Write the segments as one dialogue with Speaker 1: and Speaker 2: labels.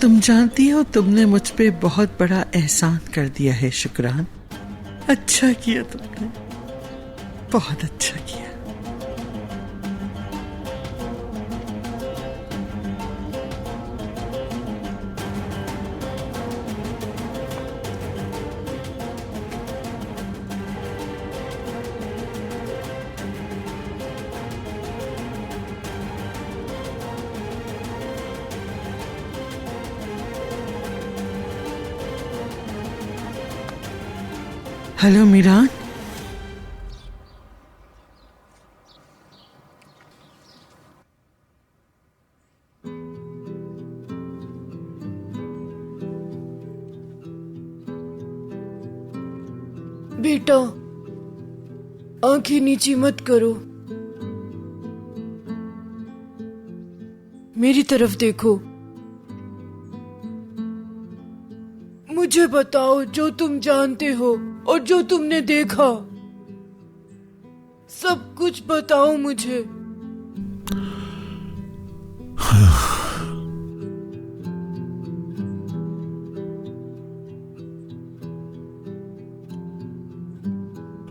Speaker 1: तुम जानती हो तुमने मुझ पे बहुत बड़ा एहसान कर दिया है शुक्रान। अच्छा किया तुमने, बहुत अच्छा किया। हेलो मीरान।
Speaker 2: बेटा, आंखें नीची मत करो, मेरी तरफ देखो। मुझे बताओ जो तुम जानते हो और जो तुमने देखा, सब कुछ बताओ मुझे।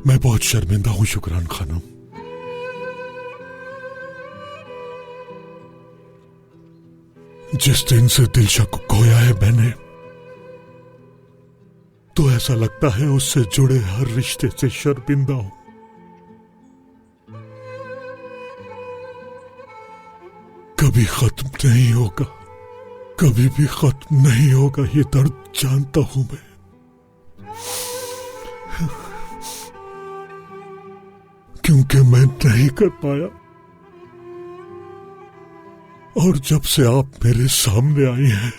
Speaker 3: मैं बहुत शर्मिंदा हूं शुक्रान खानम। जिस दिन से दिलशा को खोया है मैंने, तो ऐसा लगता है उससे जुड़े हर रिश्ते से शर्मिंदा हूं। कभी खत्म नहीं होगा, कभी भी खत्म नहीं होगा ये दर्द जानता हूं मैं। क्योंकि मैं नहीं कर पाया, और जब से आप मेरे सामने आई हैं,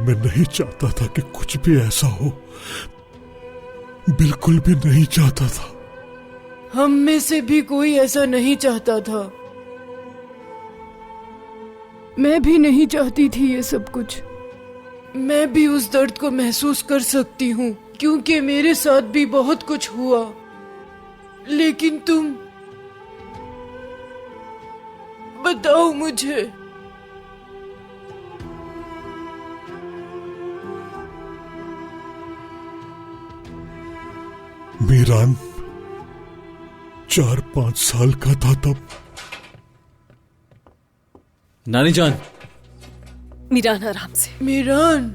Speaker 3: मैं नहीं चाहता था कि कुछ भी ऐसा हो, बिल्कुल भी नहीं चाहता था।
Speaker 2: हम में से भी कोई ऐसा नहीं चाहता था। मैं भी नहीं चाहती थी ये सब कुछ। मैं भी उस दर्द को महसूस कर सकती हूँ, क्योंकि मेरे साथ भी बहुत कुछ हुआ। लेकिन तुम बताओ मुझे,
Speaker 3: मीरान 4-5 साल का था तब।
Speaker 4: नानी जान।
Speaker 5: मीरान आराम से।
Speaker 2: मीरान,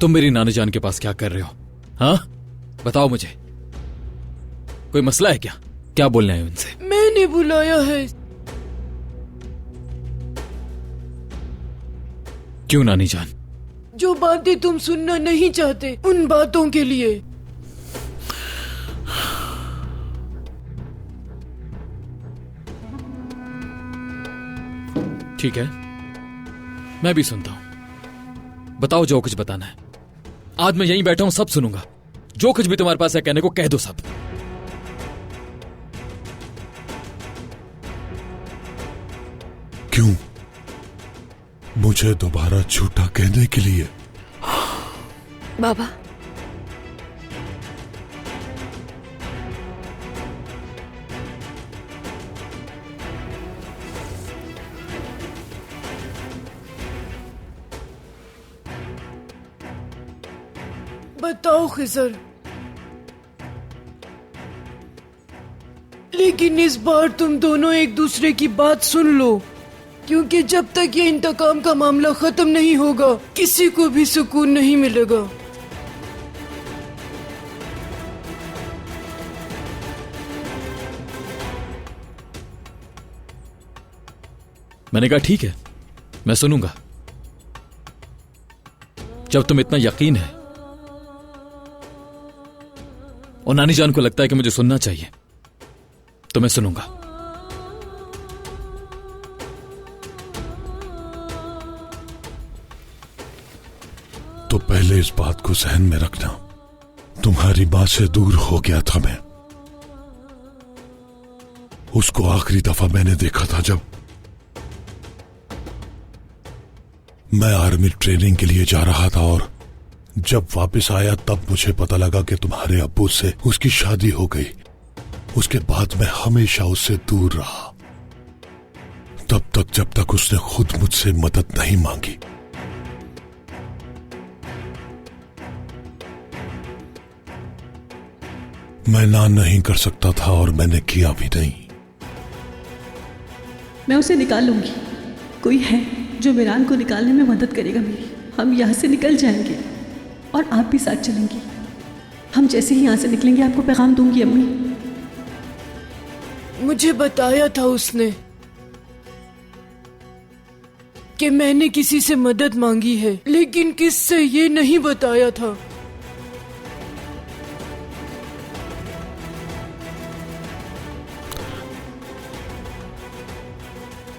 Speaker 4: तुम मेरी नानी जान के पास क्या कर रहे हो? हाँ, बताओ मुझे, कोई मसला है क्या? क्या बोलना है उनसे?
Speaker 2: मैंने बुलाया है।
Speaker 4: क्यों नानी जान?
Speaker 2: जो बातें तुम सुनना नहीं चाहते, उन बातों के लिए।
Speaker 4: ठीक है, मैं भी सुनता हूं। बताओ जो कुछ बताना है। आज मैं यहीं बैठा हूं, सब सुनूंगा। जो कुछ भी तुम्हारे पास है कहने को कह दो सब।
Speaker 3: क्यों? मुझे दोबारा झूठा कहने के लिए?
Speaker 5: बाबा,
Speaker 2: बताओ खिजर, लेकिन इस बार तुम दोनों एक दूसरे की बात सुन लो, क्योंकि जब तक ये इंतकाम का मामला खत्म नहीं होगा, किसी को भी सुकून नहीं मिलेगा।
Speaker 4: मैंने कहा ठीक है, मैं सुनूंगा। जब तुम इतना यकीन है और नानी जान को लगता है कि मुझे सुनना चाहिए, तो मैं सुनूंगा।
Speaker 3: तो पहले इस बात को जहन में रखना, तुम्हारी मां से दूर हो गया था मैं। उसको आखिरी दफा मैंने देखा था जब मैं आर्मी ट्रेनिंग के लिए जा रहा था, और जब वापस आया तब मुझे पता लगा कि तुम्हारे अब्बू से उसकी शादी हो गई। उसके बाद मैं हमेशा उससे दूर रहा, तब तक जब तक उसने खुद मुझसे मदद नहीं मांगी। मैं ना नहीं कर सकता था और मैंने किया भी नहीं।
Speaker 6: मैं उसे निकाल लूंगी। कोई है जो मीरान को निकालने में मदद करेगा मेरी। हम यहाँ से निकल जाएंगे और आप भी साथ चलेंगी। हम जैसे ही यहाँ से निकलेंगे आपको पैगाम दूंगी अम्मी।
Speaker 2: मुझे बताया था उसने कि मैंने किसी से मदद मांगी है, लेकिन किससे ये नहीं बताया था।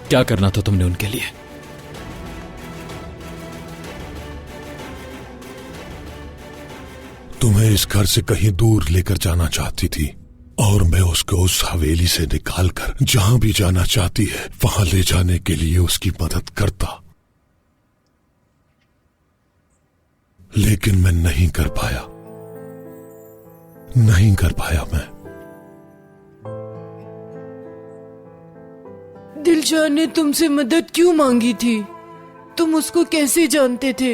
Speaker 4: क्या करना था तुमने उनके लिए?
Speaker 3: तुम्हें इस घर से कहीं दूर लेकर जाना चाहती थी और मैं उसको उस हवेली से निकालकर जहां भी जाना चाहती है वहां ले जाने के लिए उसकी मदद करता, लेकिन मैं नहीं कर पाया। नहीं कर पाया मैं।
Speaker 2: दिलशाद ने तुमसे मदद क्यों मांगी थी? तुम उसको कैसे जानते थे?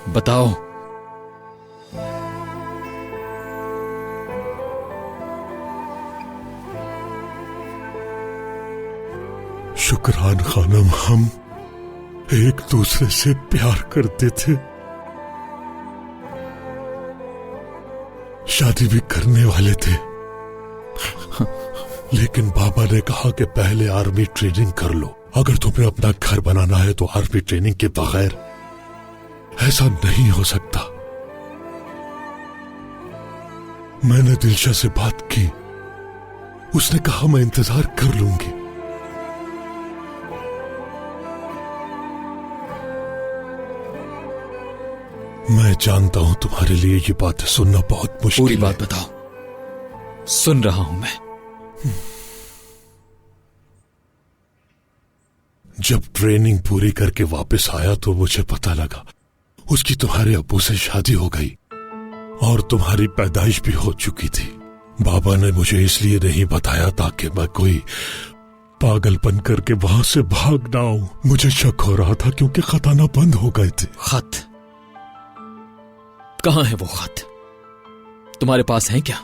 Speaker 4: बताओ।
Speaker 3: शुक्रान खानम, हम एक दूसरे से प्यार करते थे, शादी भी करने वाले थे, लेकिन बाबा ने कहा कि पहले आर्मी ट्रेनिंग कर लो। अगर तुम्हें अपना घर बनाना है तो आर्मी ट्रेनिंग के बगैर ऐसा नहीं हो सकता। मैंने दिलशा से बात की, उसने कहा मैं इंतजार कर लूंगी। मैं जानता हूं तुम्हारे लिए ये बातें सुनना बहुत मुश्किल है।
Speaker 4: पूरी बात बताओ, सुन रहा हूं मैं।
Speaker 3: जब ट्रेनिंग पूरी करके वापस आया तो मुझे पता लगा उसकी तुम्हारे अब्बू से शादी हो गई और तुम्हारी पैदाइश भी हो चुकी थी। बाबा ने मुझे इसलिए नहीं बताया ताकि मैं कोई पागलपन करके वहां से भाग ना आऊं। मुझे शक हो रहा था क्योंकि खताना बंद हो गए थे।
Speaker 4: खत? कहां है वो खत? तुम्हारे पास है क्या?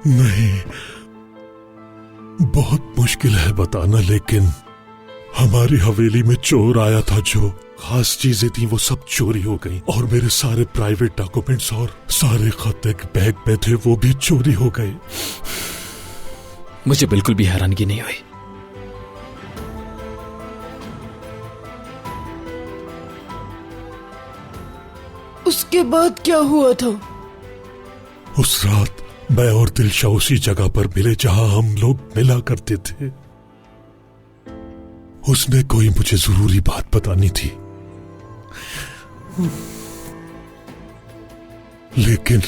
Speaker 3: नहीं, बहुत मुश्किल है बताना, लेकिन हमारी हवेली में चोर आया था। जो खास चीजें थी वो सब चोरी हो गई और मेरे सारे प्राइवेट डॉक्यूमेंट्स और सारे खत एक बैग में थे, वो भी चोरी हो गए।
Speaker 4: मुझे बिल्कुल भी हैरानगी नहीं हुई।
Speaker 2: उसके बाद क्या हुआ था?
Speaker 3: उस रात मैं और दिलशा उसी जगह पर मिले जहां हम लोग मिला करते थे। उसने कोई मुझे जरूरी बात बतानी थी, लेकिन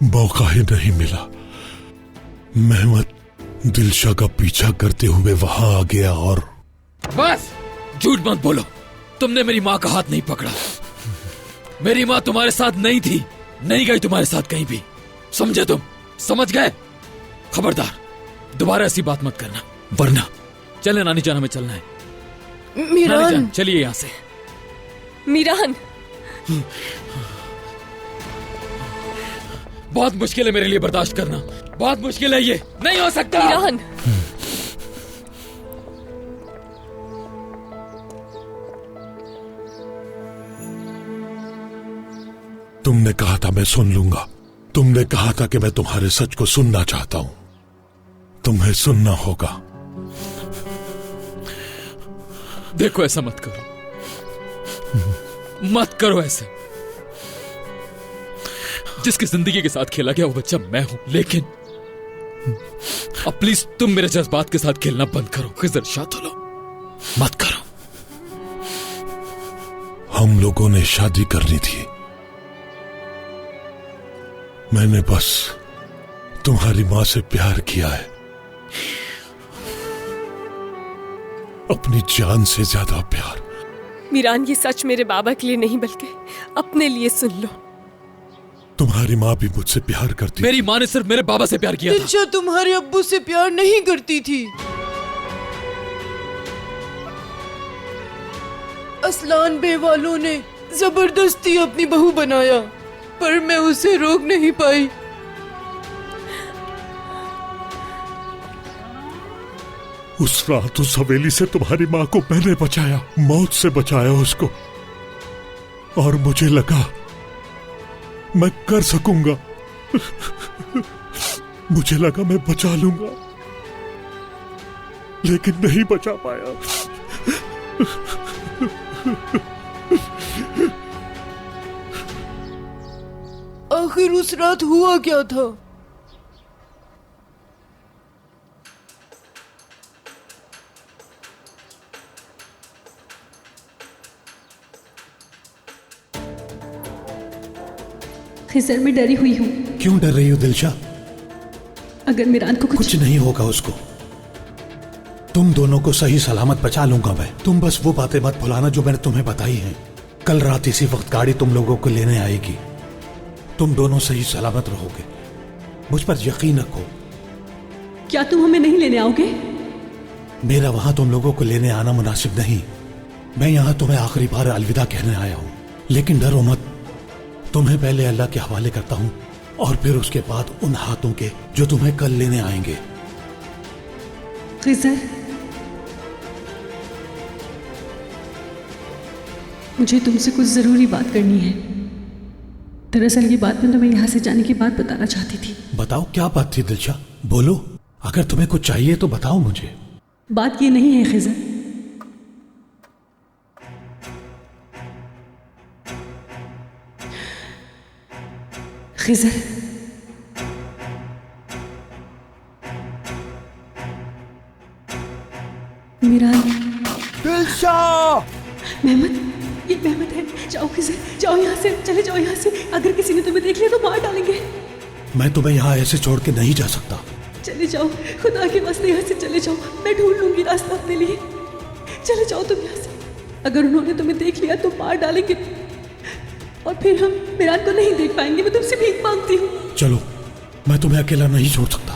Speaker 3: मौका ही नहीं मिला। मेहमत दिलशा का पीछा करते हुए वहां आ गया और
Speaker 4: बस झूठ मत बोलो, तुमने मेरी माँ का हाथ नहीं पकड़ा। मेरी माँ तुम्हारे साथ नहीं थी, नहीं गई तुम्हारे साथ कहीं भी, समझे तुम? समझ गए? खबरदार दोबारा ऐसी बात मत करना, वरना चले नानी जान, हमें चलना है।
Speaker 2: मीरान,
Speaker 4: चलिए यहां से।
Speaker 5: मीरान,
Speaker 4: बहुत मुश्किल है मेरे लिए बर्दाश्त करना, बहुत मुश्किल है, ये नहीं हो सकता।
Speaker 5: मीरान,
Speaker 3: तुमने कहा था मैं सुन लूंगा। तुमने कहा था कि मैं तुम्हारे सच को सुनना चाहता हूं। तुम्हें सुनना होगा।
Speaker 4: देखो ऐसा मत करो, मत करो ऐसे। जिसकी जिंदगी के साथ खेला गया वो बच्चा मैं हूं, लेकिन अब प्लीज तुम मेरे जज्बात के साथ खेलना बंद करो। खिजर शाह, मत करो।
Speaker 3: हम लोगों ने शादी करनी थी, मैंने बस तुम्हारी माँ से प्यार किया है, अपनी जान से ज्यादा प्यार।
Speaker 5: मीरान, ये सच मेरे बाबा के लिए नहीं बल्कि अपने लिए सुन लो।
Speaker 3: तुम्हारी माँ भी मुझसे प्यार करती।
Speaker 4: मेरी माँ ने सिर्फ मेरे बाबा से प्यार किया था।
Speaker 2: दिलशा तुम्हारे अब्बू से प्यार नहीं करती थी। असलान बे वालों ने जबरदस्ती अपनी बहू बनाया, पर मैं उसे रोक नहीं पाई।
Speaker 3: उस रात उस हवेली से तुम्हारी माँ को मैंने बचाया, मौत से बचाया उसको, और मुझे लगा मैं कर सकूंगा। मुझे लगा मैं बचा लूंगा, लेकिन नहीं बचा पाया।
Speaker 2: आखिर उस रात हुआ क्या था?
Speaker 6: खिजर, मैं डरी हुई हूँ।
Speaker 7: क्यों डर रही हो दिलशा?
Speaker 6: अगर मीरान को
Speaker 7: कुछ नहीं होगा उसको। तुम दोनों को सही सलामत बचा लूंगा मैं। तुम बस वो बातें मत भुलाना जो मैंने तुम्हें बताई हैं। कल रात इसी वक्त गाड़ी तुम लोगों को लेने आएगी। तुम दोनों सही सलामत रहोगे, मुझ पर यकीन रखो।
Speaker 6: क्या तुम हमें नहीं लेने आओगे?
Speaker 7: मेरा वहां तुम लोगों को लेने आना मुनासिब नहीं। मैं यहां तुम्हें आखिरी बार अलविदा कहने आया हूं, लेकिन डरो मत। तुम्हें पहले अल्लाह के हवाले करता हूं और फिर उसके बाद उन हाथों के जो तुम्हें कल लेने आएंगे।
Speaker 6: खिजर, मुझे तुमसे कुछ जरूरी बात करनी है। दरअसल ये बात मैं तुम्हें यहाँ से जाने की बात बताना चाहती थी।
Speaker 7: बताओ क्या बात थी दिलशा, बोलो। अगर तुम्हें कुछ चाहिए तो बताओ मुझे।
Speaker 6: बात ये नहीं है खिजर, खिजर, मीरान।
Speaker 7: दिलशा!
Speaker 6: मेहमद, ये मेहमद है। जाओ खिजर, जाओ यहाँ से, चले जाओ यहाँ से। अगर किसी ने तुम्हें देख लिया तो मार डालेंगे।
Speaker 7: मैं तुम्हें यहाँ ऐसे छोड़ के नहीं जा सकता।
Speaker 6: चले जाओ, खुदा के वास्ते यहाँ से चले जाओ। मैं ढूंढ लूंगी रास्ता अपने लिए। चले जाओ तुम यहाँ से। अगर उन्होंने तुम्हें देख लिया तो मार डालेंगे और फिर हम मीरान को नहीं देख पाएंगे। मैं तुमसे भीख मांगती हूँ।
Speaker 7: चलो, मैं तुम्हें अकेला नहीं छोड़ सकता।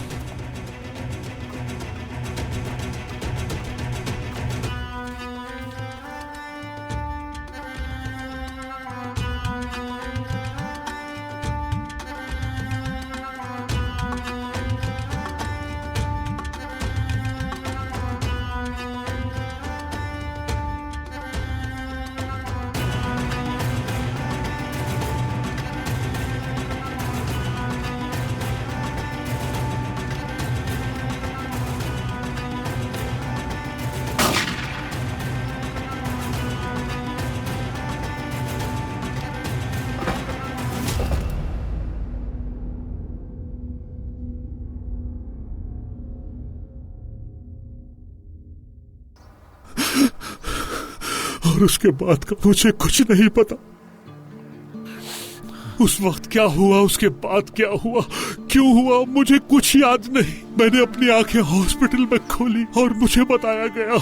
Speaker 3: और उसके बाद का मुझे कुछ नहीं पता। उस वक्त क्या हुआ, उसके बाद क्या हुआ, क्यों हुआ, मुझे कुछ याद नहीं। मैंने अपनी आंखें हॉस्पिटल में खोली और मुझे बताया गया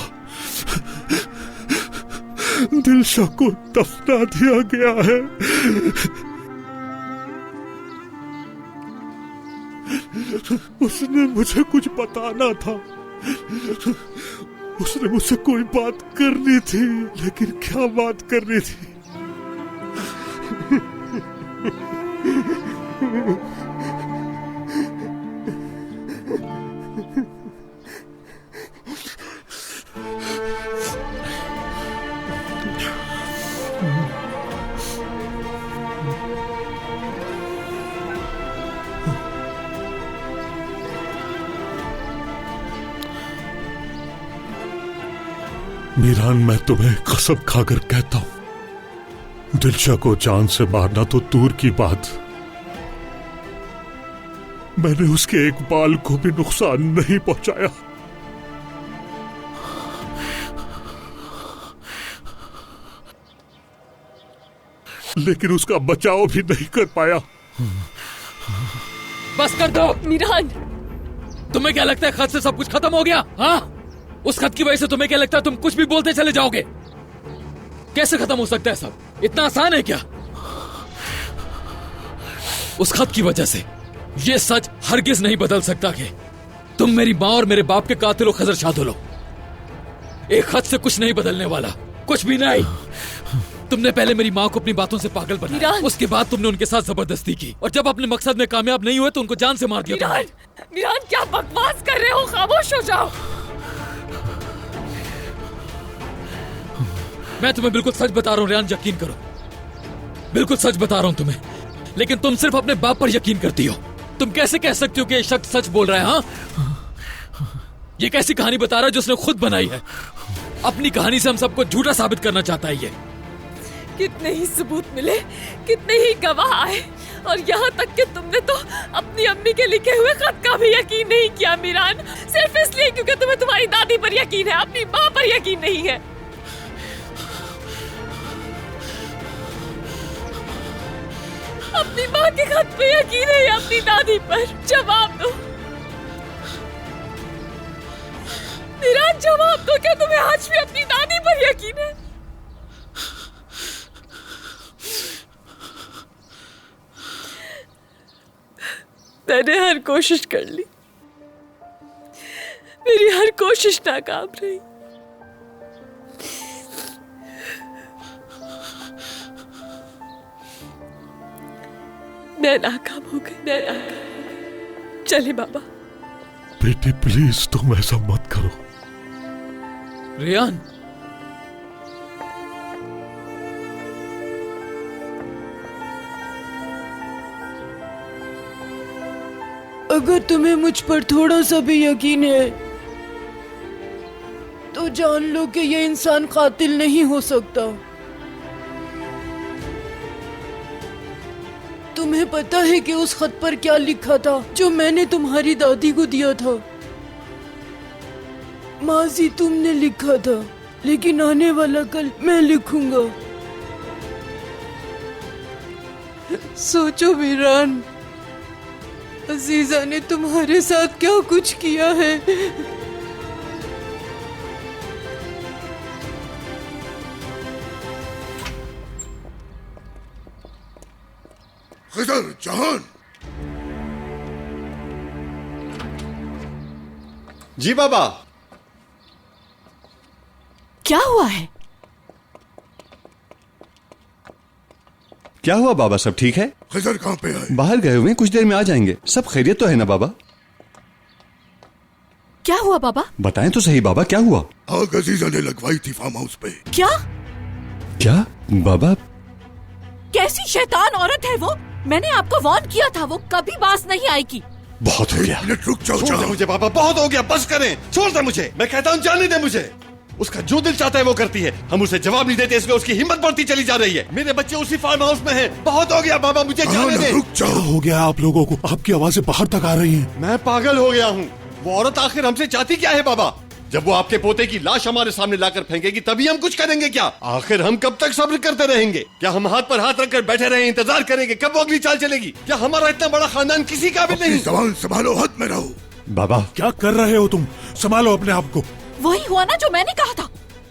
Speaker 3: दिलशा को दफना दिया गया है। उसने मुझे कुछ बताना था। उसने मुझसे कोई बात करनी थी, लेकिन क्या बात करनी थी? मीरान, मैं तुम्हें कसम खाकर कहता हूं, दिलशा को जान से मारना तो दूर की बात, मैंने उसके एक बाल को भी नुकसान नहीं पहुंचाया। लेकिन उसका बचाव भी नहीं कर पाया।
Speaker 4: बस कर दो।
Speaker 5: मीरान,
Speaker 4: तुम्हें क्या लगता है खत से सब कुछ खत्म हो गया? हाँ, उस खत की वजह से तुम्हें क्या लगता है तुम कुछ भी बोलते चले जाओगे? कैसे खत्म हो सकता है सब? इतना आसान है क्या? उस खत की वजह से ये सच हरगिज नहीं बदल सकता कि तुम मेरी माँ और मेरे बाप के कातिल हो खजर शादुल हो। एक खत से कुछ नहीं बदलने वाला, कुछ भी नहीं। तुमने पहले मेरी माँ को अपनी बातों से पागल बनाया, उसके बाद तुमने उनके साथ जबरदस्ती की और जब अपने मकसद में कामयाब नहीं हुए तो उनको जान से मार दिया तुमने।
Speaker 5: मीरान, क्या बकवास कर रहे हो? खामोश हो जाओ।
Speaker 4: मैं तुम्हें बिल्कुल सच बता रहा हूँ रियान, यकीन करो, बिल्कुल सच बता रहा हूँ तुम्हें। लेकिन तुम सिर्फ अपने बाप पर यकीन करती हो। तुम कैसे कह सकती हो कि ये शख्स सच बोल रहा है? हाँ, ये कैसी कहानी बता रहा है जो उसने खुद बनाई है? अपनी कहानी से हम सबको झूठा साबित करना चाहता है ये।
Speaker 5: कितने ही सबूत मिले, कितने ही गवाह आए, और यहाँ तक कि तुमने तो अपनी अम्मी के लिखे हुए खत का भी यकीन नहीं किया मीरान, सिर्फ इसलिए क्योंकि तुम्हें तुम्हारी दादी पर यकीन है, अपनी माँ पर यकीन नहीं है। अपनी माँ के खत पे यकीन है या अपनी दादी पर? जवाब दो मीरान, जवाब दो। क्या तुम्हें आज भी अपनी दादी पर यकीन है? मैंने हर कोशिश कर ली, मेरी हर कोशिश नाकाम रही। मैं नाकाम हो गई। चले बाबा।
Speaker 3: बेटी प्लीज तुम ऐसा मत करो।
Speaker 4: रियान,
Speaker 2: अगर तुम्हें मुझ पर थोड़ा सा भी यकीन है तो जान लो कि ये इंसान कातिल नहीं हो सकता। तुम्हें पता है कि उस खत पर क्या लिखा था जो मैंने तुम्हारी दादी को दिया था? माजी तुमने लिखा था, लेकिन आने वाला कल मैं लिखूंगा। सोचो मीरान, अजीजा ने तुम्हारे साथ क्या कुछ किया है।
Speaker 3: खिजर जहान।
Speaker 8: जी बाबा।
Speaker 5: क्या हुआ है?
Speaker 8: क्या हुआ बाबा, सब ठीक है?
Speaker 3: खिजर कहाँ पे है?
Speaker 8: बाहर गए हुए, कुछ देर में आ जाएंगे। सब खैरियत तो है ना बाबा?
Speaker 5: क्या हुआ बाबा?
Speaker 8: बताएं तो सही बाबा, क्या हुआ?
Speaker 3: आग अजीजा ने लगवाई थी फार्म हाउस पे।
Speaker 5: क्या?
Speaker 8: क्या बाबा?
Speaker 5: कैसी शैतान औरत है वो? मैंने आपको वार्न किया था, वो कभी बास नहीं आएगी।
Speaker 8: बहुत हो गया।
Speaker 3: मिनट रुक जाओ।
Speaker 8: छोड़ दे मुझे बाबा, बहुत हो गया, बस करें। छोड़ दे मुझे, मैं कहता हूँ जाने दे मुझे। उसका जो दिल चाहता है वो करती है, हम उसे जवाब नहीं देते, इसलिए उसकी हिम्मत बढ़ती चली जा रही है। मेरे बच्चे उसी फार्म हाउस में हैं। बहुत हो गया बाबा, मुझे जाने दे।
Speaker 3: रुक जाओ। हो गया आप लोगों को? आपकी आवाजें बाहर तक आ रही हैं।
Speaker 8: मैं पागल हो गया हूँ। वो औरत आखिर हमसे चाहती क्या है बाबा? जब वो आपके पोते की लाश हमारे सामने लाकर फेंकेगी तभी हम कुछ करेंगे क्या? आखिर हम कब तक सब्र करते रहेंगे? क्या हम हाथ पर हाथ रखकर बैठे रहे इंतजार करेंगे कब वो अगली चाल चलेगी? क्या हमारा इतना बड़ा खानदान किसी का भी नहीं?
Speaker 3: जवान संभालो, हद में रहो।
Speaker 8: बाबा
Speaker 3: क्या कर रहे हो तुम? संभालो अपने आप को।
Speaker 5: वही हुआ ना जो मैंने कहा था।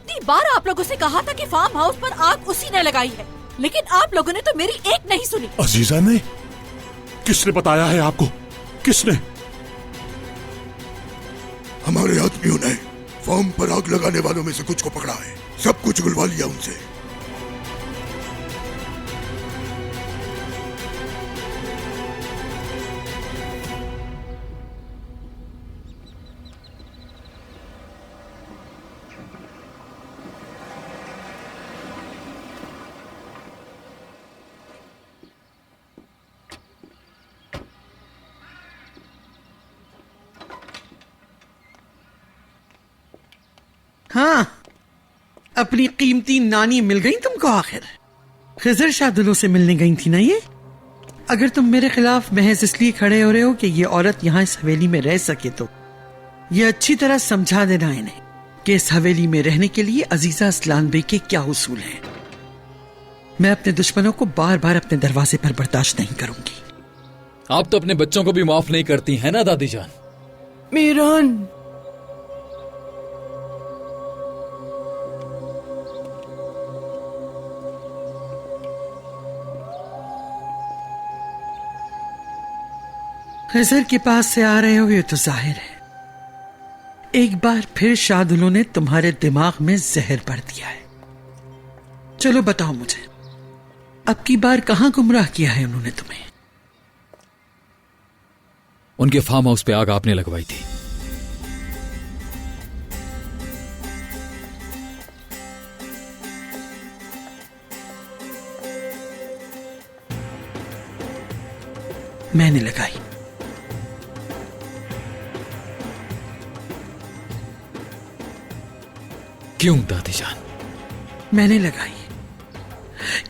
Speaker 5: 3 बार आप लोगों से कहा था कि फार्म हाउस पर आग उसी ने लगाई है, लेकिन आप लोगों ने तो मेरी एक नहीं सुनी।
Speaker 3: अजीजा ने? किसने बताया है आपको? किसने? हमारे आदमियों ने फार्म पर आग लगाने वालों में से कुछ को पकड़ा है, सब कुछ उगलवा लिया उनसे।
Speaker 1: हाँ, अपनी कीमती नानी मिल गई तुमको आखिर। खिजर शादुलों से मिलने गई थी ना ये? अगर तुम मेरे खिलाफ महज इसलिए खड़े हो रहे हो कि ये औरत यहाँ इस हवेली में रह सके तो ये अच्छी तरह समझा देना इन्हें कि इस हवेली में रहने के लिए अजीजा असलान बे के क्या उसूल हैं। मैं अपने दुश्मनों को बार बार अपने दरवाजे पर बर्दाश्त नहीं करूंगी।
Speaker 4: आप तो अपने बच्चों को भी माफ नहीं करती हैं ना दादी जान?
Speaker 2: मीरान,
Speaker 1: खिजर के पास से आ रहे हो ये तो जाहिर है। एक बार फिर शार्दुलों ने तुम्हारे दिमाग में जहर भर दिया है। चलो बताओ मुझे, अब की बार कहां गुमराह किया है उन्होंने तुम्हें?
Speaker 4: उनके फार्म हाउस पे आग आपने लगवाई थी।
Speaker 1: मैंने लगाई।
Speaker 4: क्यों दादी जान?
Speaker 1: मैंने लगाई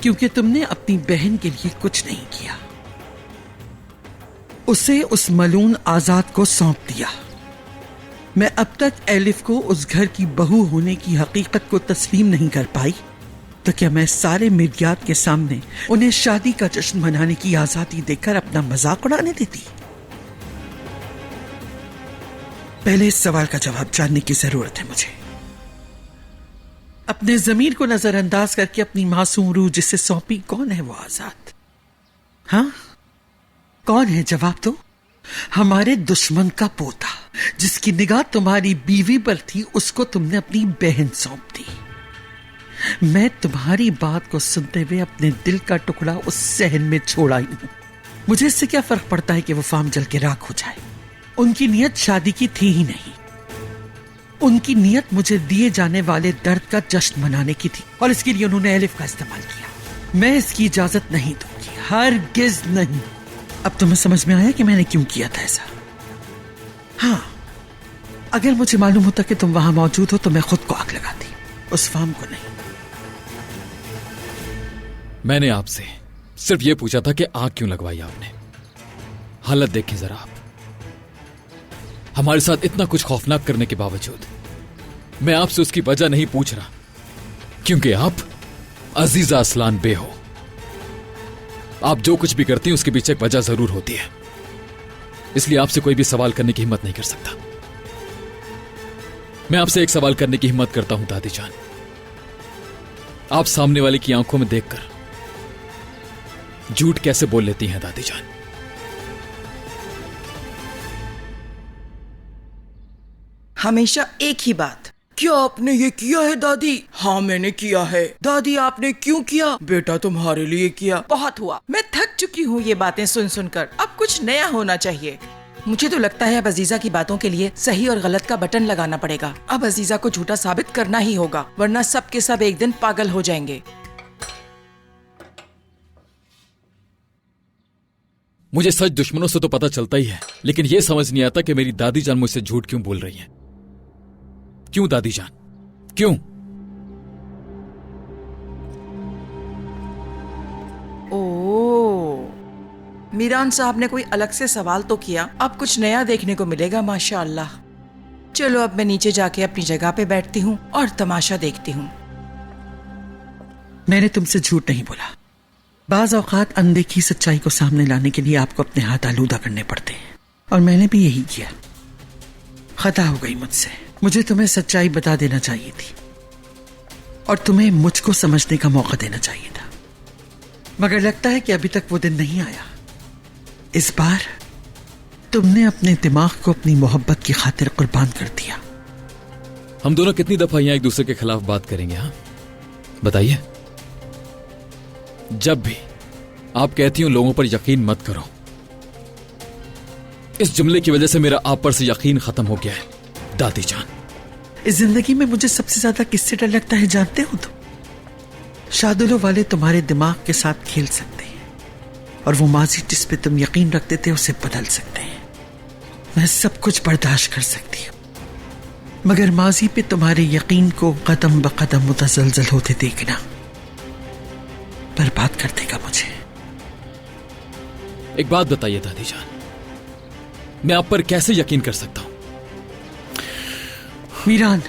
Speaker 1: क्योंकि तुमने अपनी बहन के लिए कुछ नहीं किया। उसे उस मलून आजाद को सौंप दिया। मैं अब तक एलिफ को उस घर की बहू होने की हकीकत को तस्लीम नहीं कर पाई, तो क्या मैं सारे मीडियात के सामने उन्हें शादी का जश्न मनाने की आजादी देकर अपना मजाक उड़ाने देती? पहले इस सवाल का जवाब जानने की जरूरत है मुझे। अपने जमीर को नजरअंदाज करके अपनी मासूम रूह जिसे सौंपी कौन है वो आजाद? हाँ, कौन है? जवाब दो। हमारे दुश्मन का पोता जिसकी निगाह तुम्हारी बीवी पर थी, उसको तुमने अपनी बहन सौंप दी। मैं तुम्हारी बात को सुनते हुए अपने दिल का टुकड़ा उस सहन में छोड़ आई हूं। मुझे इससे क्या फर्क पड़ता है कि वो फार्म जल के राख हो जाए। उनकी नियत शादी की थी ही नहीं। उनकी नियत मुझे दिए जाने वाले दर्द का जश्न मनाने की थी, और इसके लिए उन्होंने एलिफ का इस्तेमाल किया। मैं इसकी इजाजत नहीं दूंगी, हरगिज नहीं। अब तुम्हें समझ में आया कि मैंने क्यों किया था ऐसा? हाँ, अगर मुझे मालूम होता कि तुम वहां मौजूद हो तो मैं खुद को आग लगाती, उस फार्म को नहीं।
Speaker 4: मैंने आपसे सिर्फ यह पूछा था कि आग क्यों लगवाई आपने। हालत देखिए जरा आप। हमारे साथ इतना कुछ खौफनाक करने के बावजूद मैं आपसे उसकी वजह नहीं पूछ रहा, क्योंकि आप अजीजा असलान बे हो। आप जो कुछ भी करती हैं उसके पीछे एक वजह जरूर होती है, इसलिए आपसे कोई भी सवाल करने की हिम्मत नहीं कर सकता। मैं आपसे एक सवाल करने की हिम्मत करता हूं दादी जान। आप सामने वाले की आंखों में देखकर झूठ कैसे बोल लेती हैं दादी जान?
Speaker 2: हमेशा एक ही बात, क्या आपने ये किया है दादी? हाँ मैंने किया है। दादी आपने क्यों किया? बेटा तुम्हारे लिए किया। बहुत हुआ, मैं थक चुकी हूँ ये बातें सुन सुनकर। अब कुछ नया होना चाहिए। मुझे तो लगता है अब अजीजा की बातों के लिए सही और गलत का बटन लगाना पड़ेगा। अब अजीजा को झूठा साबित करना ही होगा, वरना सब के सब एक दिन पागल हो जाएंगे।
Speaker 4: मुझे सच दुश्मनों से तो पता चलता ही है, लेकिन यह समझ नहीं आता कि मेरी दादी जान मुझसे झूठ क्यों बोल रही है। क्यों दादी जान, क्यों?
Speaker 2: ओह, मीरान साहब ने कोई अलग से सवाल तो किया। अब कुछ नया देखने को मिलेगा माशाअल्लाह। चलो अब मैं नीचे जाके अपनी जगह पे बैठती हूँ और तमाशा देखती हूँ।
Speaker 1: मैंने तुमसे झूठ नहीं बोला। बाज औकात अनदेखी सच्चाई को सामने लाने के लिए आपको अपने हाथ आलूदा करने पड़ते हैं, और मैंने भी यही किया। खता हो गई मुझसे। मुझे तुम्हें सच्चाई बता देना चाहिए थी और तुम्हें मुझको समझने का मौका देना चाहिए था, मगर लगता है कि अभी तक वो दिन नहीं आया। इस बार तुमने अपने दिमाग को अपनी मोहब्बत की खातिर कुर्बान कर दिया।
Speaker 4: हम दोनों कितनी दफा यहां एक दूसरे के खिलाफ बात करेंगे? हाँ बताइए। जब भी आप कहती हो लोगों पर यकीन मत करो, इस जुमले की वजह से मेरा आप पर से यकीन खत्म हो गया है दादी जान।
Speaker 1: इस जिंदगी में मुझे सबसे ज्यादा किससे डर लगता है जानते हो तुम? शार्दुलों वाले तुम्हारे दिमाग के साथ खेल सकते हैं, और वो माजी जिस पे तुम यकीन रखते थे उसे बदल सकते हैं। मैं सब कुछ बर्दाश्त कर सकती हूँ, मगर माजी पे तुम्हारे यकीन को कदम ब कदम मुतजलजल होते देखना बर्बाद कर देगा मुझे।
Speaker 4: एक बात बताइए दादी जान, मैं आप पर कैसे यकीन कर सकता हूं?
Speaker 1: मीरान,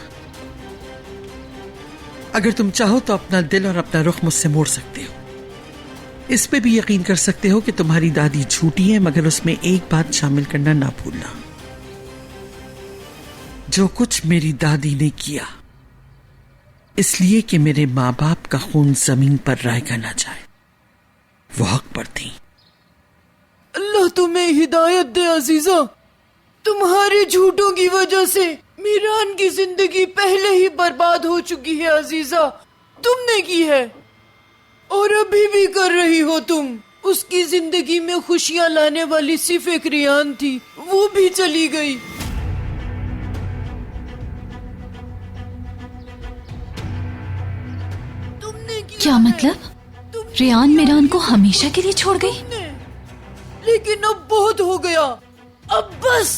Speaker 1: अगर तुम चाहो तो अपना दिल और अपना रुख मुझसे मोड़ सकते हो, इस पे भी यकीन कर सकते हो कि तुम्हारी दादी झूठी है, मगर उसमें एक बात शामिल करना ना भूलना। जो कुछ मेरी दादी ने किया इसलिए कि मेरे माँ बाप का खून जमीन पर रायगा ना जाए, वो हक पर थी।
Speaker 2: अल्लाह तुम्हें हिदायत दे अजीजा। तुम्हारे झूठों की वजह से मीरान की जिंदगी पहले ही बर्बाद हो चुकी है अजीजा। तुमने की है और अभी भी कर रही हो तुम। उसकी जिंदगी में खुशियां लाने वाली सिर्फ एक रियान थी, वो भी चली गई। तुमने
Speaker 9: क्या मतलब? रियान मीरान को हमेशा के लिए छोड़ गई?
Speaker 2: लेकिन अब बहुत हो गया, अब बस।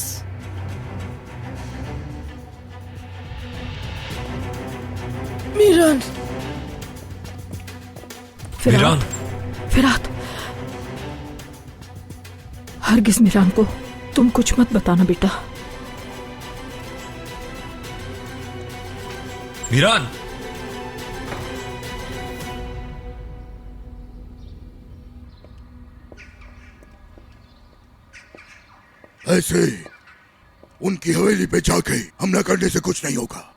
Speaker 2: मीरान,
Speaker 4: मीरान,
Speaker 2: फिरात, हरगिज मीरान को तुम कुछ मत बताना बेटा।
Speaker 4: मीरान,
Speaker 10: ऐसे उनकी हवेली पे जाके हमला करने से कुछ नहीं होगा।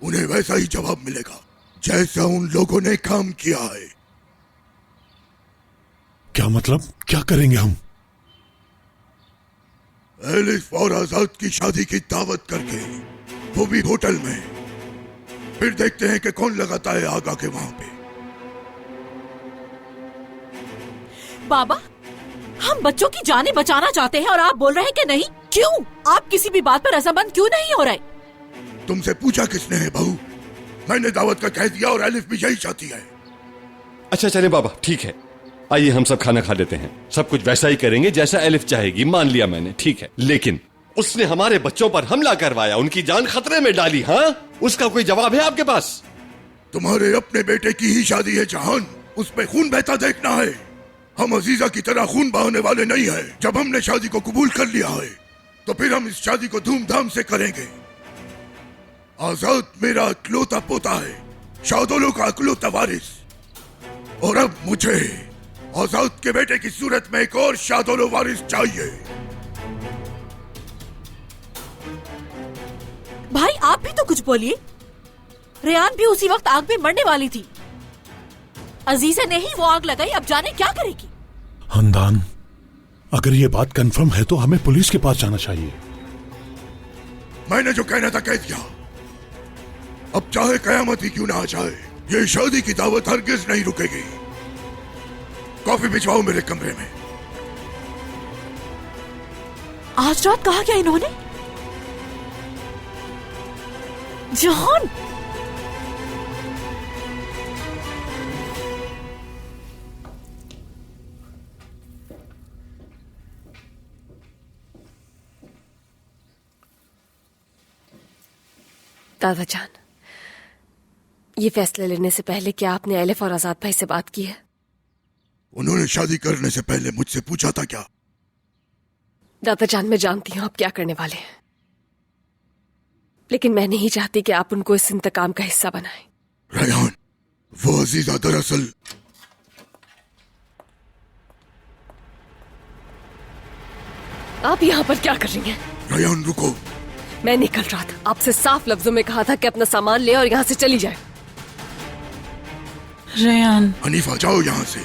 Speaker 10: उन्हें वैसा ही जवाब मिलेगा जैसा उन लोगों ने काम किया है।
Speaker 3: क्या मतलब? क्या करेंगे हम?
Speaker 10: एलिफ और आजाद की शादी की दावत करके, वो भी होटल में। फिर देखते हैं कि कौन लगाता है आग आके वहां पे।
Speaker 5: बाबा, हम बच्चों की जानें बचाना चाहते हैं और आप बोल रहे हैं कि नहीं। क्यों? आप किसी भी बात पर रजामंद क्यों नहीं हो रहे?
Speaker 10: तुमसे पूछा किसने है बहू? मैंने दावत का कह दिया और एलिफ भी यही चाहती है।
Speaker 8: अच्छा चले बाबा, ठीक है, आइए हम सब खाना खा लेते हैं। सब कुछ वैसा ही करेंगे जैसा एलिफ चाहेगी। मान लिया मैंने, ठीक है। लेकिन उसने हमारे बच्चों पर हमला करवाया, उनकी जान खतरे में डाली। हाँ, उसका कोई जवाब है आपके पास?
Speaker 10: तुम्हारे अपने बेटे की ही शादी है जहान, उसमें खून बहता देखना है। हम अजीजा की तरह खून बहाने वाले नहीं है। जब हमने शादी को कबूल कर लिया है तो फिर हम इस शादी को धूमधाम से करेंगे। आजाद मेरा इकलौता पोता है, शादोलो का इकलौता वारिस। और अब मुझे आजाद के बेटे की सूरत में एक और शादोलो वारिस चाहिए।
Speaker 5: भाई आप भी तो कुछ बोलिए। रेयान भी उसी वक्त आग में मरने वाली थी। अजीजा ने ही वो आग लगाई, अब जाने क्या करेगी।
Speaker 3: हंदान, अगर ये बात कंफर्म है तो हमें पुलिस के पास जाना चाहिए।
Speaker 10: मैंने जो कहना था कह दिया। अब चाहे कयामत ही क्यों ना आ जाए, ये शादी की दावत हरगिज नहीं रुकेगी। कॉफी भिजवाओ मेरे कमरे में।
Speaker 5: आज रात कहा क्या इन्होंने? जहान, दादा जान, ये फैसला लेने से पहले क्या आपने एलिफ और आजाद भाई से बात की है?
Speaker 10: उन्होंने शादी करने से पहले मुझसे पूछा था क्या?
Speaker 5: दादा जान, मैं जानती हूँ आप क्या करने वाले हैं, लेकिन मैं नहीं चाहती कि आप उनको इस इंतकाम का हिस्सा बनाएं।
Speaker 10: रेयान, वो अजीजा दरअसल
Speaker 5: आप यहाँ पर क्या कर रही हैं?
Speaker 10: रेयान रुको।
Speaker 5: मैंने कल रात आपसे साफ लफ्जों में कहा था कि अपना सामान ले और यहाँ से चली जाए।
Speaker 2: रेयान,
Speaker 10: हनीफा जाओ यहाँ से।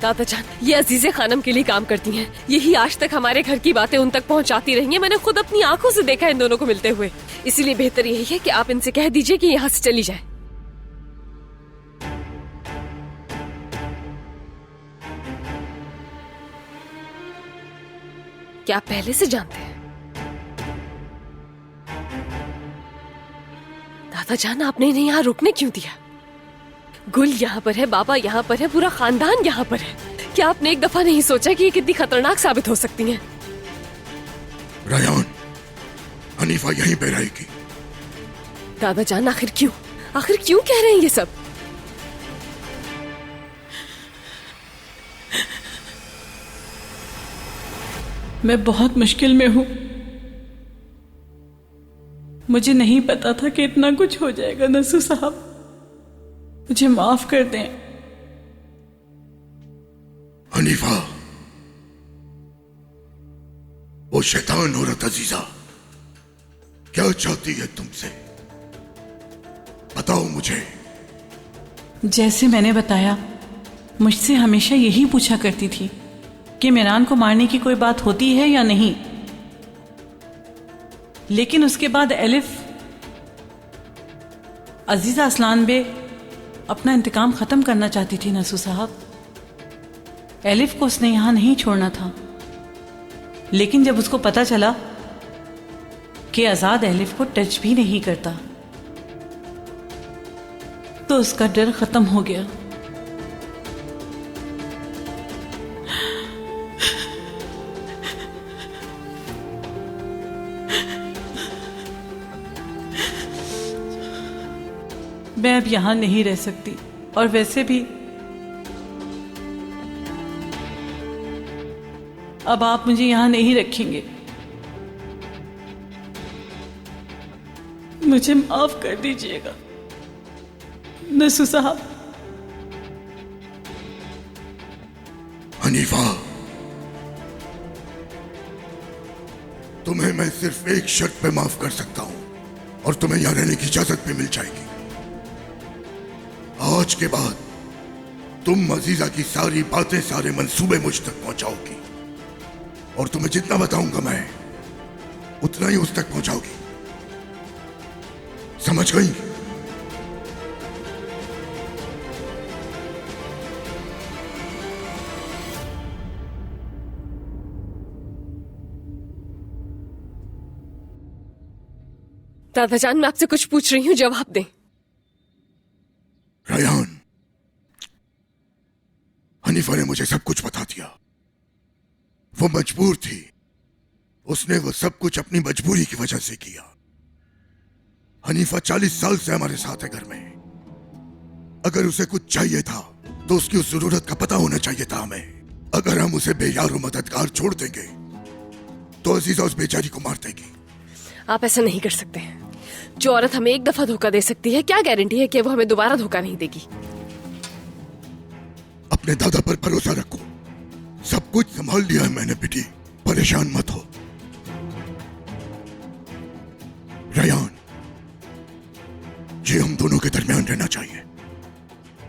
Speaker 5: दादा जान, ये अजीजे खानम के लिए काम करती हैं। यही आज तक हमारे घर की बातें उन तक पहुंचाती रही हैं। मैंने खुद अपनी आंखों से देखा इन दोनों को मिलते हुए। इसीलिए बेहतर यही है कि आप इनसे कह दीजिए कि यहाँ से चली जाए। क्या आप पहले से जानते हैं? दादा जान, आपने इन्हें यहाँ रुकने क्यों दिया? गुल यहाँ पर है, बाबा यहाँ पर है, पूरा खानदान यहाँ पर है। क्या आपने एक दफा नहीं सोचा कि ये कितनी खतरनाक साबित हो सकती हैं?
Speaker 10: रेयान, हनीफा यहीं पे रहेगी।
Speaker 5: दादा जान, आखिर क्यों कह रहे हैं ये सब?
Speaker 2: मैं बहुत मुश्किल में हूँ। मुझे नहीं पता था कि इतना कुछ हो जाएगा नसू साहब, मुझे माफ कर दें।
Speaker 10: हनीफा, वो शैतान औरत अजीजा क्या चाहती है तुमसे? बताओ मुझे।
Speaker 2: जैसे मैंने बताया, मुझसे हमेशा यही पूछा करती थी कि मिरान को मारने की कोई बात होती है या नहीं। लेकिन उसके बाद एलिफ, अजीजा असलान बे अपना इंतकाम खत्म करना चाहती थी नसू साहब। एलिफ को उसने यहां नहीं छोड़ना था, लेकिन जब उसको पता चला कि आजाद एलिफ को टच भी नहीं करता तो उसका डर खत्म हो गया। मैं अब यहां नहीं रह सकती, और वैसे भी अब आप मुझे यहां नहीं रखेंगे। मुझे माफ कर दीजिएगा नसू साहब।
Speaker 10: हनीफा, तुम्हें मैं सिर्फ एक शर्त पे माफ कर सकता हूं, और तुम्हें यहां रहने की इजाजत भी मिल जाएगी। आज के बाद तुम अजीजा की सारी बातें, सारे मंसूबे मुझ तक पहुंचाओगी, और तुम्हें जितना बताऊंगा मैं उतना ही उस तक पहुंचाओगी। समझ गई?
Speaker 5: दादा जान, मैं आपसे कुछ पूछ रही हूँ, जवाब दें।
Speaker 10: रयान, हनीफा ने मुझे सब कुछ बता दिया। वो मजबूर थी, उसने वो सब कुछ अपनी मजबूरी की वजह से किया। हनीफा 40 साल से हमारे साथ है घर में। अगर उसे कुछ चाहिए था तो उसकी उस जरूरत का पता होना चाहिए था हमें। अगर हम उसे बेयार मददगार छोड़ देंगे तो अजीजा उस बेचारी को मार देगी।
Speaker 5: आप ऐसा नहीं कर सकते। जो औरत हमें एक दफा धोखा दे सकती है, क्या गारंटी है कि वो हमें दोबारा धोखा नहीं देगी?
Speaker 10: अपने दादा पर भरोसा रखो, सब कुछ संभाल लिया है मैंने बेटी, परेशान मत हो। रयान, ये हम दोनों के दरमियान रहना चाहिए,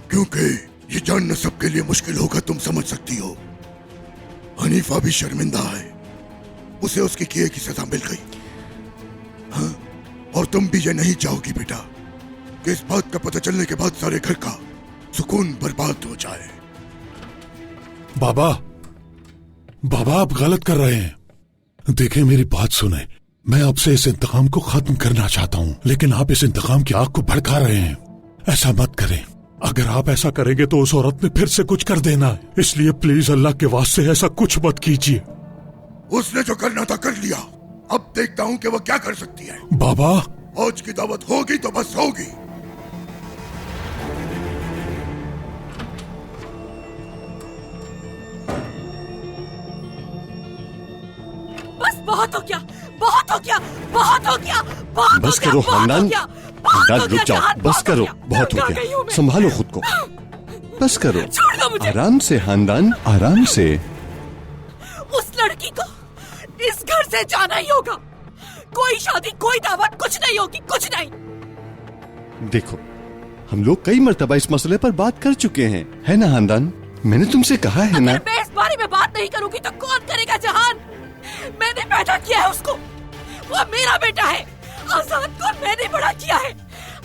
Speaker 10: क्योंकि ये जानना सबके लिए मुश्किल होगा, तुम समझ सकती हो। हनीफा भी शर्मिंदा है, उसे उसके किए की सजा मिल गई। हाँ? और तुम भी ये नहीं चाहोगी बेटा कि इस बात का पता चलने के बाद सारे घर का सुकून बर्बाद हो जाए।
Speaker 3: बाबा, बाबा आप गलत कर रहे हैं। देखें, मेरी बात सुने। मैं आपसे इस इंतकाम को खत्म करना चाहता हूँ, लेकिन आप इस इंतकाम की आग को भड़का रहे हैं। ऐसा मत करें। अगर आप ऐसा करेंगे तो उस औरत ने फिर से कुछ कर देना है, इसलिए प्लीज अल्लाह के वास्ते ऐसा कुछ मत कीजिए।
Speaker 10: उसने जो करना था कर लिया, अब देखता हूँ कि वो क्या कर सकती है।
Speaker 3: बाबा,
Speaker 10: आज की दावत होगी तो बस होगी।
Speaker 5: बस बहुत हो गया, बहुत हो गया, बहुत हो गया, बहुत
Speaker 8: बस
Speaker 5: हो गया,
Speaker 8: करो
Speaker 5: बहुत
Speaker 8: खानदान,
Speaker 5: हो गया,
Speaker 8: खानदान
Speaker 5: बहुत
Speaker 8: रुक
Speaker 5: हो
Speaker 8: जाओ,
Speaker 5: गया,
Speaker 8: बस करो, बहुत हो गया, संभालो खुद को, बस करो,
Speaker 5: छोड़ दो मुझे।
Speaker 8: आराम से खानदान, आराम से।
Speaker 5: उस लड़की को इस घर से जाना ही होगा। कोई शादी, कोई दावत, कुछ नहीं होगी, कुछ नहीं।
Speaker 8: देखो, हम लोग कई मर्तबा इस मसले पर बात कर चुके हैं, है ना खानदान? मैंने तुमसे कहा है ना।
Speaker 5: अगर मैं इस बारे में बात नहीं करूंगी तो कौन करेगा जहान? मैंने पैदा किया है उसको, वो मेरा बेटा है। आजाद को मैंने बड़ा किया है।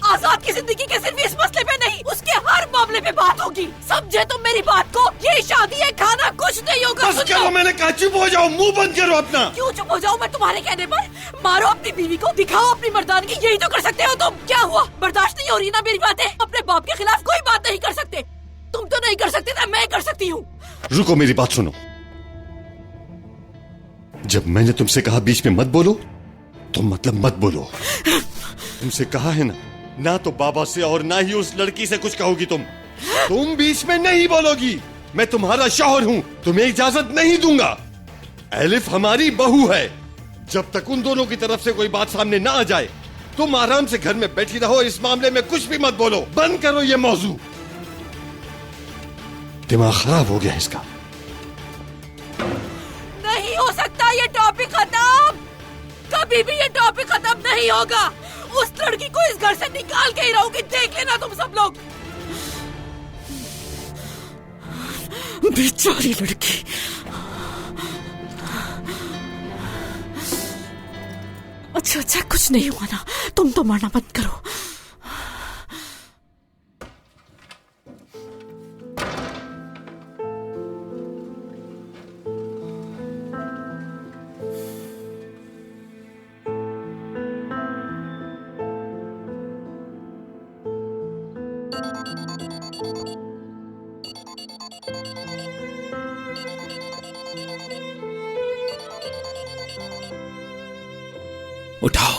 Speaker 5: आजाद की जिंदगी के सिर्फ इस मसले पे नहीं, उसके हर मामले पे बात होगी। समझे तुम मेरी बात को? ये शादी है, खाना कुछ नहीं होगा।
Speaker 8: बस करो, मैंने कहा चुप हो जाओ, मुंह बंद करो अपना।
Speaker 5: क्यों चुप हो जाऊं मैं तुम्हारे कहने पर? मारो अपनी बीवी को, दिखाओ अपनी मर्दानगी, यही तो कर सकते हो तुम। क्या हुआ, बर्दाश्त नहीं हो रही ना मेरी बातें? अपने बाप के खिलाफ कोई बात नहीं कर सकते। तुम तो नहीं कर सकते ना, मैं कर सकती हूँ।
Speaker 8: रुको, मेरी बात सुनो। जब मैंने तुमसे कहा बीच में मत बोलो, तो मतलब मत बोलो। तुमसे कहा है ना तो बाबा से और ना ही उस लड़की से कुछ कहोगी तुम बीच में नहीं बोलोगी। मैं तुम्हारा शौहर हूं, तुम्हें इजाजत नहीं दूंगा। एलिफ हमारी बहू है। जब तक उन दोनों की तरफ से कोई बात सामने ना आ जाए तुम आराम से घर में बैठी रहो, इस मामले में कुछ भी मत बोलो। बंद करो ये मौजू। दिमाग खराब हो गया इसका।
Speaker 5: नहीं हो सकता ये टॉपिक खत्म, कभी भी ये टॉपिक खत्म नहीं होगा। उस लड़की को इस घर से निकाल के ही रहूंगी, देख लेना तुम सब लोग। बेचारी लड़की। अच्छा कुछ नहीं हुआ ना, तुम तो मरना बंद करो।
Speaker 4: उठाओ।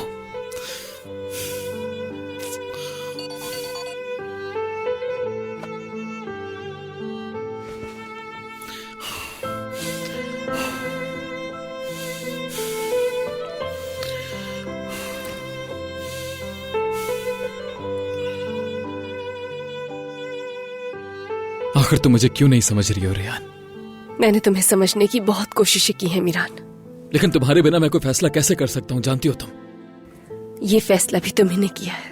Speaker 4: आखिर तुम मुझे क्यों नहीं समझ रही हो रियान?
Speaker 5: मैंने तुम्हें समझने की बहुत कोशिशें की हैं मीरान,
Speaker 4: लेकिन तुम्हारे बिना मैं कोई फैसला कैसे कर सकता हूँ, जानती हो तुम?
Speaker 5: ये फैसला भी तुम्ही ने किया है।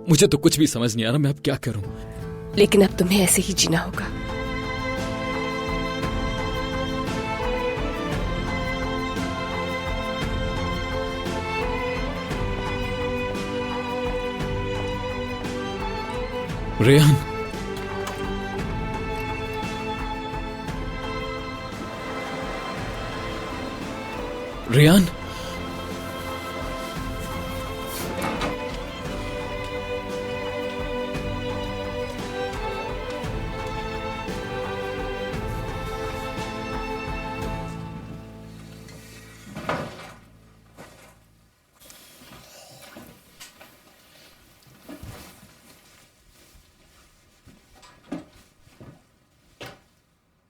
Speaker 4: मुझे तो कुछ भी समझ नहीं आ रहा, मैं अब क्या करूं?
Speaker 5: लेकिन अब तुम्हें ऐसे ही जीना होगा।
Speaker 4: रेहान, रेहान,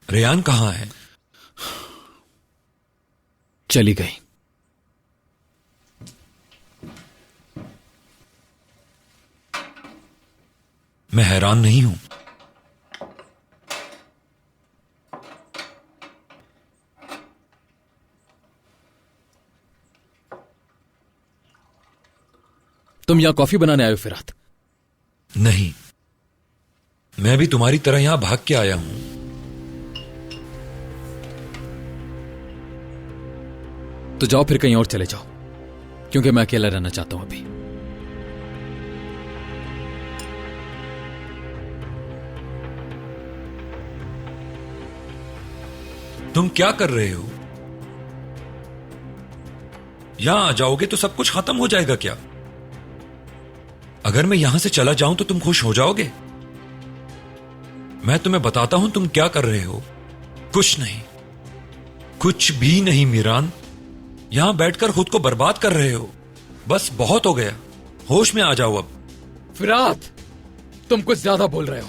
Speaker 11: रेहान कहाँ है?
Speaker 4: चली गई।
Speaker 11: मैं हैरान नहीं हूं।
Speaker 4: तुम यहां कॉफी बनाने आए हो फिरात?
Speaker 11: नहीं, मैं भी तुम्हारी तरह यहां भाग के आया हूं।
Speaker 4: तो जाओ फिर कहीं और चले जाओ, क्योंकि मैं अकेला रहना चाहता हूं अभी।
Speaker 11: तुम क्या कर रहे हो? यहां आ जाओगे तो सब कुछ खत्म हो जाएगा क्या? अगर मैं यहां से चला जाऊं तो तुम खुश हो जाओगे? मैं तुम्हें बताता हूं तुम क्या कर रहे हो। कुछ नहीं, कुछ भी नहीं मीरान। यहां बैठकर खुद को बर्बाद कर रहे हो। बस बहुत हो गया, होश में आ जाओ अब।
Speaker 4: फिरात, तुम कुछ ज्यादा बोल रहे हो।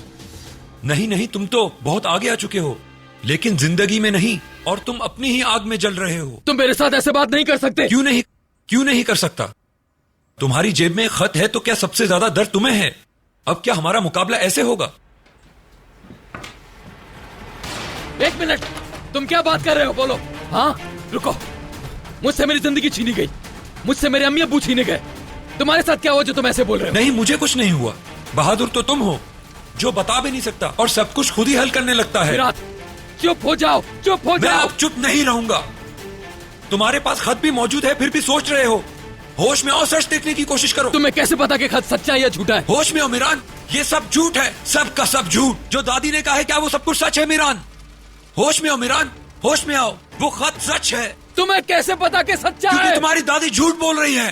Speaker 11: नहीं नहीं, तुम तो बहुत आगे आ चुके हो, लेकिन जिंदगी में नहीं, और तुम अपनी ही आग में जल रहे हो।
Speaker 4: तुम मेरे साथ ऐसे बात नहीं कर सकते।
Speaker 11: क्यों नहीं कर सकता? तुम्हारी जेब में खत है तो क्या सबसे ज्यादा दर्द तुम्हें है? अब क्या हमारा मुकाबला ऐसे होगा?
Speaker 4: एक मिनट, तुम क्या बात कर रहे हो? बोलो। हाँ, रुको। मुझसे मेरी जिंदगी छीनी गई, मुझसे मेरे अम्मी अब्बू छीने गए। तुम्हारे साथ क्या हुआ जो तुम ऐसे बोल रहे हो?
Speaker 11: नहीं, मुझे कुछ नहीं हुआ। बहादुर तो तुम हो जो बता भी नहीं सकता और सब कुछ खुद ही हल करने लगता है।
Speaker 4: फिरात, चुप हो जाओ, चुप हो जाओ।
Speaker 11: मैं अब चुप नहीं रहूंगा। तुम्हारे पास खत भी मौजूद है, फिर भी सोच रहे हो। होश में आओ, सच देखने की कोशिश करो।
Speaker 4: तुम्हें कैसे पता कि खत सच्चा है या झूठा है?
Speaker 11: होश में आओ मीरान, ये सब झूठ है, सब का सब झूठ। जो दादी ने कहा है क्या वो सब कुछ सच है मीरान? होश में आओ मीरान, होश में आओ, वो खत सच है।
Speaker 4: तुम्हें कैसे पता कि सच्चा है?
Speaker 11: क्योंकि तुम्हारी दादी झूठ बोल रही है।